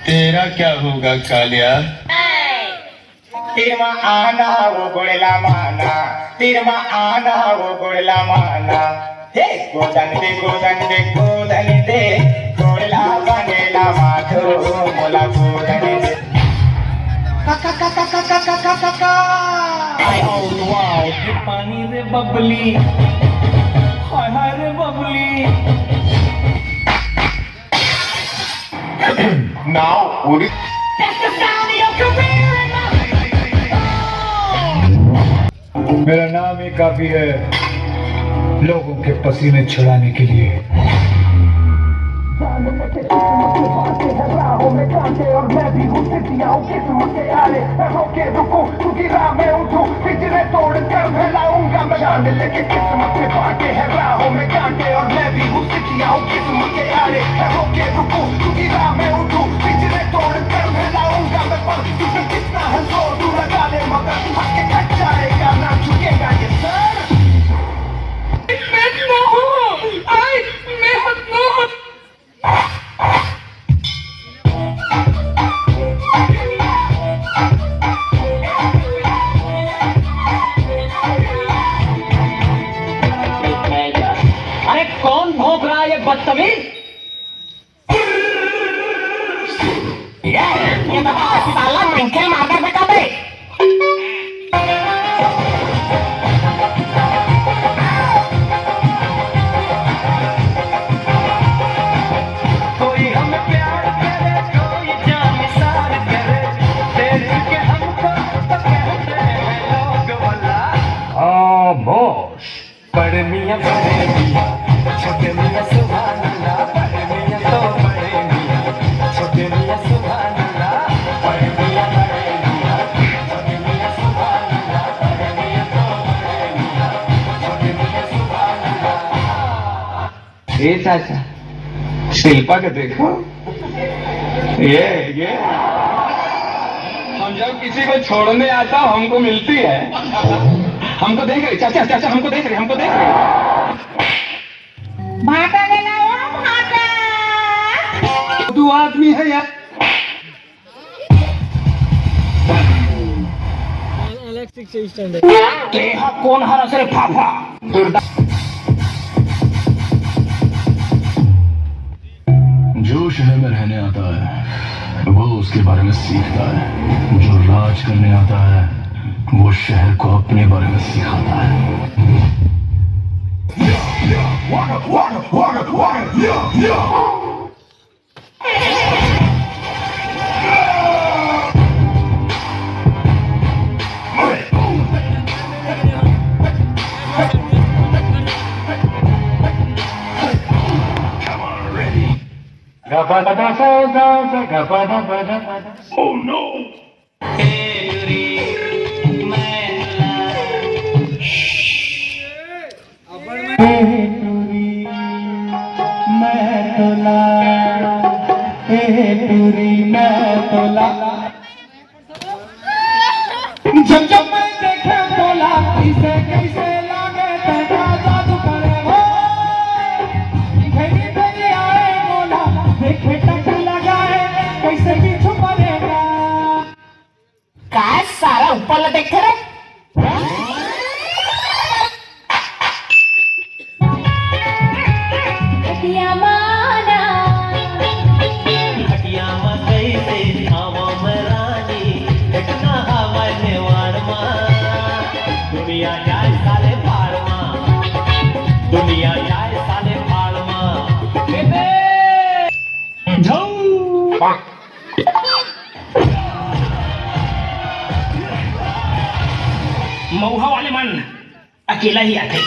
तेरा क्या होगा कालिया? तिरमा आना वो गोळेला माना, तिरमा आना वो गोळेला माना. हे गोधन दे गोधन दे गोधन दे, गोळेला बनेला माधो मोला गोधन दे. काका काका काका काका काका. वाव ये पानी रे बबली, हाय हाय रे Babli. Now, would it? That's the sound of your career. मेरा नाम ही काफी है लोगों के पसीने छुड़ाने के लिए. राहों में कांटे और मैं भी हूँ सिद्धियाँ किस्मत के आरे. मैं रोके रुकूं क्योंकि राह में उठूं, पिंजरे तोड़ कर फैलाऊंगा मैं जान लेके किस्मत के बांटे हैं. राहों में कांटे और मैं भी हूँ सिद्धियाँ किस्मत के आरे. मैं रोके रुकूं क्योंकि राह में उठूं, पिंजरे तोड़ कर फैलाऊंगा मैं. पर तुझे कितना है जोर तू लगा ले मगर हक के कट जाएगा ना झुकेगा ये सर. अरे कौन भौंक रहा है ये बदतमीज? ये साला पंखे मारकर बेटा बे. कोई हमें प्यार करे, कोई जान निसार करे, देख के हमको तो कहते हैं लोग वाला. खामोश. बड़े मियां बड़े मियां, छोटे मियां सुभान अल्लाह. बड़े मियां तो बड़े मियां, छोटे मियां सुभान अल्लाह. बड़े मियां बड़े मियां, छोटे मियां सुभान अल्लाह. बड़े मियां तो बड़े मियां, छोटे मियां सुभान अल्लाह. ए चाचा, शिल्पा के देखो. ये हम जब किसी को छोड़ने आता हमको मिलती है. हमको देख रही चाचा, चाचा हमको देख रही, हमको देख रही. भाटा गेला हो भाटा. तू आदमी है यार. तेहा कोण हरस रे फाफा. जो शहर में रहने आता है वो उसके बारे में सीखता है. जो राज करने आता है वो शहर को अपने बारे में सिखाता है. Oh no! जब जब मैं देखे बोला इसे कैसे लागे तेरा जादू करे वो. भेजी भेजी आए बोला देखे टक लगाए कैसे भी छुपा देगा. काय सारा ऊपर देख रे. खटिया माना, खटिया में कैसे हवा में रानी, इतना हवा ने वारमा, दुनिया जाए साले पारमा. मऊहा वाले मन अकेला ही आते।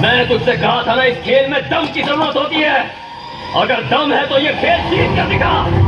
मैंने तुझसे कहा था ना, इस खेल में दम की जरूरत होती है। अगर दम है तो ये खेल जीत कर दिखा।